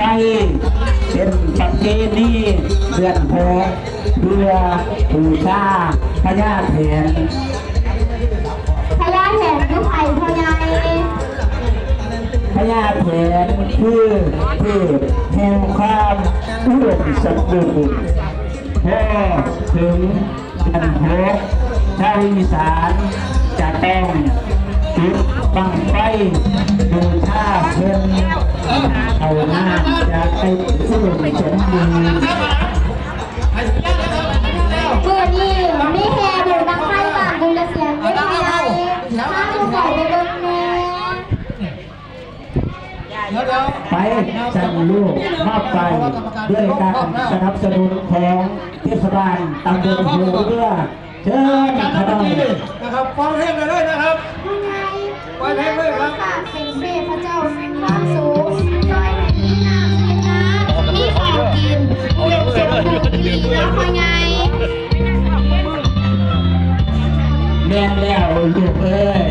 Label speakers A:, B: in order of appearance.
A: เป็นประเพณีเดือนหกเพื่อบูชาพญาแถน
B: พญาแถนคือไผ่พ่อใหญ่
A: พญาแถนคือเทพแห่งความอุดมสมบูรณ์พอถึงเดือนหกชาวอีสานจะต้องจุดบั้งไฟบูชาเพิ่นเอาหน้าจะไปอุดมสมบูรณ์
B: เมื่อนี้มีแห่บุญบังไฟบ้านบุญเสียงไม่พ่อใหญ่ถ้าทุกคนไปเบิ่งแม่
A: ไปสั่งลูกมอบไปด้วยการสนับสนุนของเทศบาลตำบลหัวเรือเชิญขนม
C: นะครับฟังเพลงกันเลยนะครับ
B: พ่อใหญ่
C: ฟังเพลงเลยครับ
B: เป็นเทพเจ้าความสูงซอยมีน้ำกินน้ำมีของกินเด็กสมบูรณ์ดีแล้วพ่อใหญ่
A: แม่แล้วลูกเอ้ย